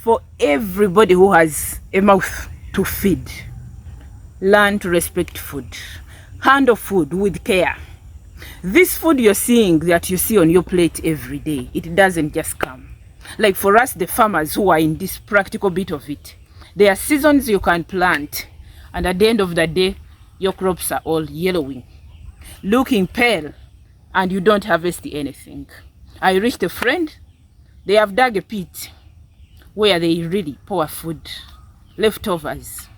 For everybody who has a mouth to feed, learn to respect food. Handle food with care. This food you're seeing, that you see on your plate every day, it doesn't just come. Like for us, the farmers who are in this practical bit of it, there are seasons you can plant, and at the end of the day, your crops are all yellowing, looking pale, and you don't harvest anything. I reached a friend, they have dug a pit where they really pour food, leftovers.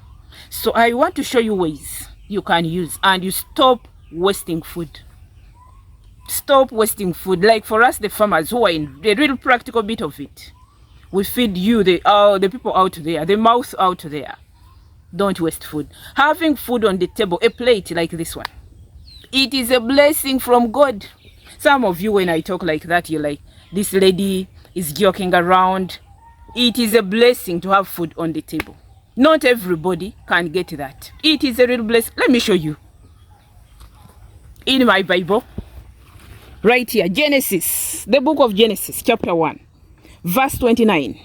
So I want to show you ways you can use, and you stop wasting food. Stop wasting food. Like for us, the farmers who are in the real practical bit of it, we feed you, the people out there, the mouth out there. Don't waste food. Having food on the table, a plate like this one, it is a blessing from God. Some of you, when I talk like that, you're like, this lady is joking around. It is a blessing to have food on the table. Not everybody can get that. It is a real blessing. Let me show you. In my Bible, right here, Genesis, the book of Genesis, chapter 1, verse 29.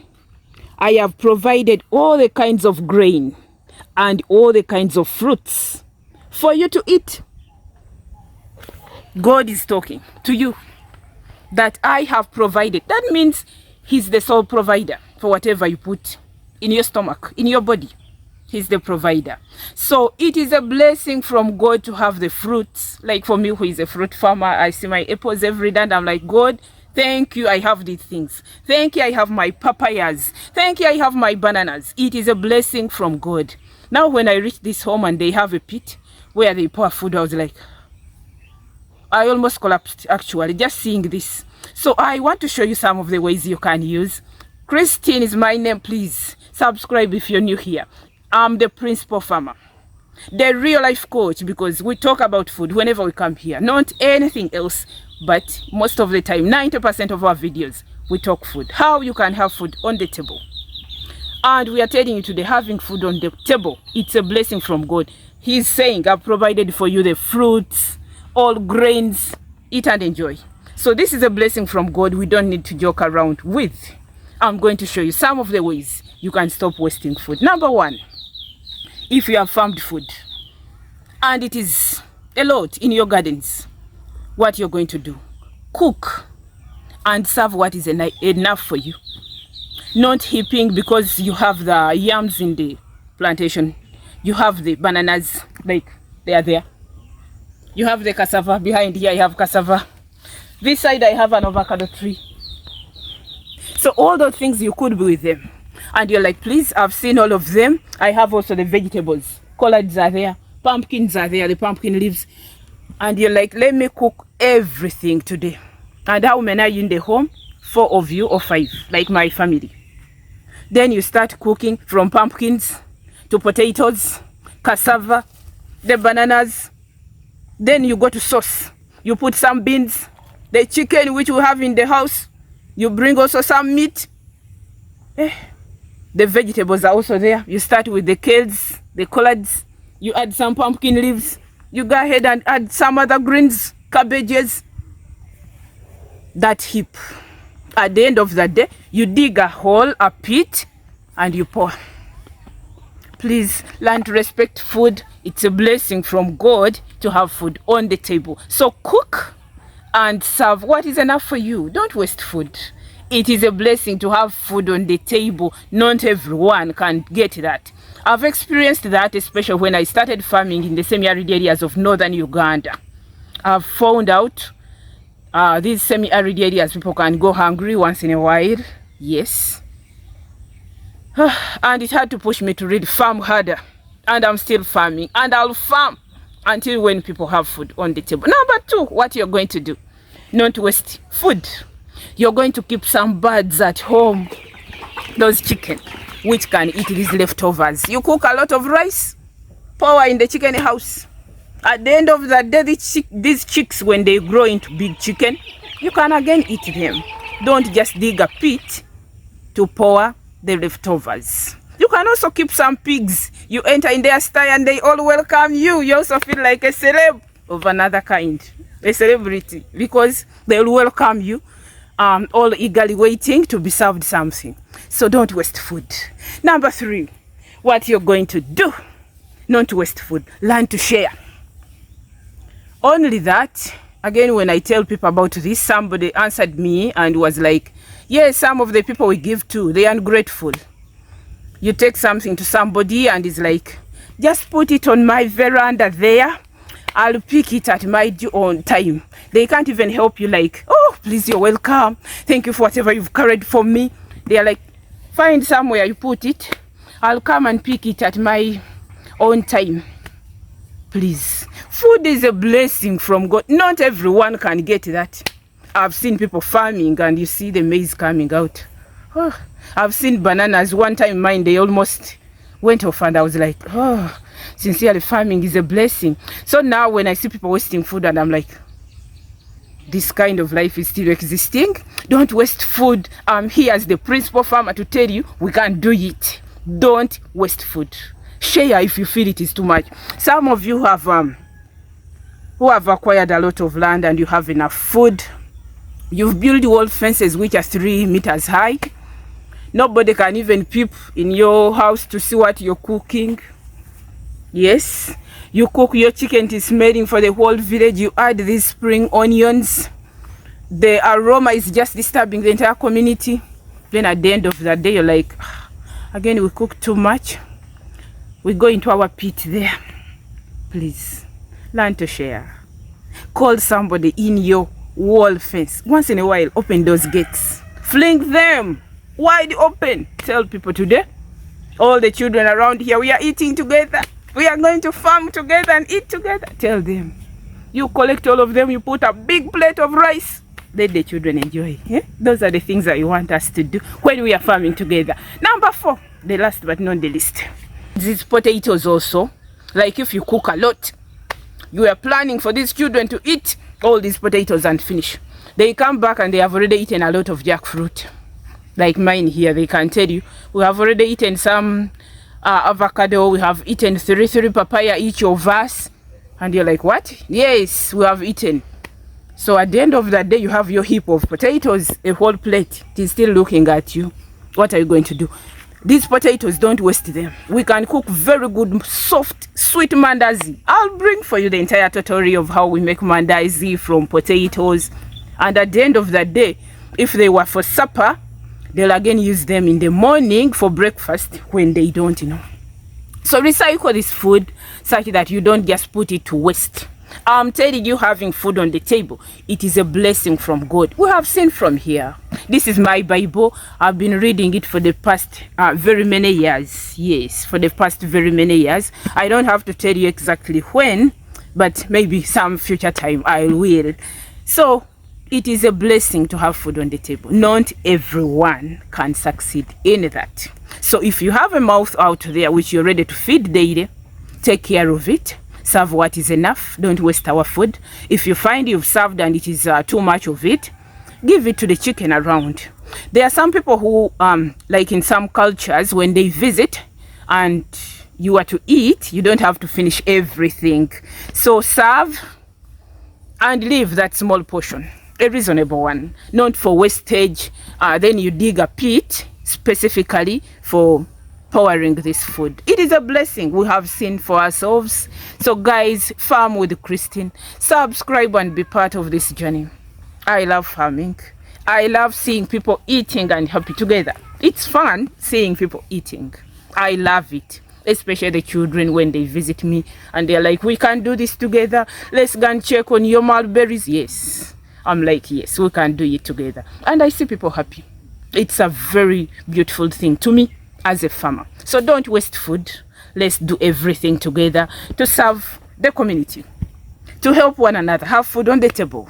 I have provided all the kinds of grain and all the kinds of fruits for you to eat. God is talking to you that I have provided. That means he's the sole provider for whatever you put in your stomach, in your body. He's the provider. So it is a blessing from God to have the fruits. Like for me, who is a fruit farmer, I see my apples every day and I'm like, God, thank you, I have these things. Thank you, I have my papayas. Thank you, I have my bananas. It is a blessing from God. Now when I reach this home and they have a pit where they pour food, I was like, I almost collapsed actually, just seeing this. So I want to show you some of the ways you can use. Christine is my name. Please subscribe if you're new here. I'm the principal farmer, the real life coach, because we talk about food whenever we come here, not anything else, but most of the time, 90% of our videos, we talk food, how you can have food on the table. And we are telling you today, having food on the table, it's a blessing from God. He's saying, I've provided for you the fruits, all grains, eat and enjoy. So this is a blessing from God we don't need to joke around with. I'm going to show you some of the ways you can stop wasting food. Number one, if you have farmed food and it is a lot in your gardens, what you're going to do, cook and serve what is enough for you. Not heaping because you have the yams in the plantation, you have the bananas, like they are there. You have the cassava behind here, I have cassava. This side I have an avocado tree. So all those things you could be with them. And you're like, please, I've seen all of them. I have also the vegetables. Collards are there. Pumpkins are there, the pumpkin leaves. And you're like, let me cook everything today. And how many are you in the home? 4 of you or 5, like my family. Then you start cooking from pumpkins to potatoes, cassava, the bananas. Then you go to sauce. You put some beans, the chicken which we have in the house. You bring also some meat. The vegetables are also there. You start with the kales, the collards. You add some pumpkin leaves. You go ahead and add some other greens, cabbages. That heap. At the end of the day, you dig a hole, a pit, and you pour. Please learn to respect food. It's a blessing from God to have food on the table. So cook and serve what is enough for you. Don't waste food. It is a blessing to have food on the table. Not everyone can get that. I've experienced that, especially when I started farming in the semi-arid areas of northern Uganda. I've found out these semi-arid areas, people can go hungry once in a while. Yes. And it had to push me to really farm harder. And I'm still farming. And I'll farm until when people have food on the table. Number 2, what you're going to do, not waste food. You're going to keep some birds at home, those chicken, which can eat these leftovers. You cook a lot of rice, pour in the chicken house. At the end of the day, these chicks, when they grow into big chicken, you can again eat them. Don't just dig a pit to pour the leftovers. You can also keep some pigs. You enter in their style and they all welcome you. You also feel like a celeb of another kind, a celebrity, because they will welcome you. all eagerly waiting to be served something. So don't waste food. Number 3, what you're going to do not to waste food, learn to share. Only that, again, when I tell people about this, somebody answered me and was like, yes, some of the people we give to, they are ungrateful. You take something to somebody and it's like, just put it on my veranda there, I'll pick it at my own time. They can't even help you like, oh, please, you're welcome, thank you for whatever you've carried for me. They are like, find somewhere you put it, I'll come and pick it at my own time. Please, food is a blessing from God. Not everyone can get that. I've seen people farming and you see the maize coming out. Oh, I've seen bananas. One time mine, they almost went off and I was like, oh, sincerely, farming is a blessing. So now when I see people wasting food and I'm like, this kind of life is still existing. Don't waste food. I'm here as the principal farmer to tell you we can't do it. Don't waste food. Share if you feel it is too much. Some of you have who have acquired a lot of land and you have enough food. You've built wall fences which are 3 meters high. Nobody can even peep in your house to see what you're cooking. Yes, you cook, your chicken is smelling for the whole village. You add these spring onions. The aroma is just disturbing the entire community. Then at the end of the day, you're like, again, we cook too much. We go into our pit there. Please, learn to share. Call somebody in your wall fence. Once in a while, open those gates. Fling them wide open. Tell people today, all the children around here, we are eating together. We are going to farm together and eat together. Tell them. You collect all of them, you put a big plate of rice. Let the children enjoy. Yeah? Those are the things that you want us to do when we are farming together. Number 4, the last but not the least. These potatoes also, like if you cook a lot, you are planning for these children to eat all these potatoes and finish. They come back and they have already eaten a lot of jackfruit. Like mine here, they can tell you, we have already eaten some avocado, we have eaten 3 papaya each of us. And you're like, what? Yes, we have eaten. So at the end of the day, you have your heap of potatoes, a whole plate. It is still looking at you. What are you going to do? These potatoes, don't waste them. We can cook very good, soft, sweet mandazi. I'll bring for you the entire tutorial of how we make mandazi from potatoes. And at the end of the day, if they were for supper, they'll again use them in the morning for breakfast when they don't, So recycle this food such that you don't just put it to waste. I'm telling you, having food on the table, it is a blessing from God. We have seen from here. This is my Bible. I've been reading it for the past very many years. Yes, for the past very many years. I don't have to tell you exactly when, but maybe some future time I will. So it is a blessing to have food on the table. Not everyone can succeed in that. So if you have a mouth out there which you're ready to feed daily, take care of it. Serve what is enough. Don't waste our food. If you find you've served and it is too much of it, give it to the chicken around. There are some people who, like in some cultures, when they visit and you are to eat, you don't have to finish everything. So serve and leave that small portion, a reasonable one, not for wastage. Then you dig a pit specifically for powering this food. It is a blessing we have seen for ourselves. So guys, farm with Christine. Subscribe and be part of this journey. I love farming. I love seeing people eating and happy together. It's fun seeing people eating. I love it. Especially the children when they visit me and they're like, we can do this together. Let's go and check on your mulberries. Yes. I'm like, yes, we can do it together. And I see people happy. It's a very beautiful thing to me as a farmer. So don't waste food. Let's do everything together to serve the community, to help one another, have food on the table.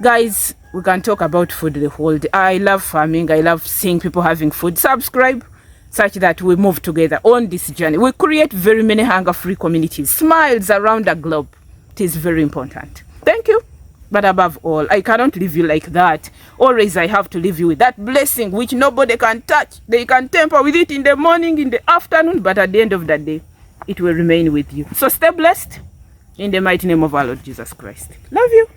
Guys, we can talk about food the whole day. I love farming. I love seeing people having food. Subscribe such that we move together on this journey. We create very many hunger-free communities, smiles around the globe. It is very important. Thank you. But above all, I cannot leave you like that. Always I have to leave you with that blessing which nobody can touch. They can tamper with it in the morning, in the afternoon, but at the end of the day, it will remain with you. So stay blessed in the mighty name of our Lord Jesus Christ. Love you.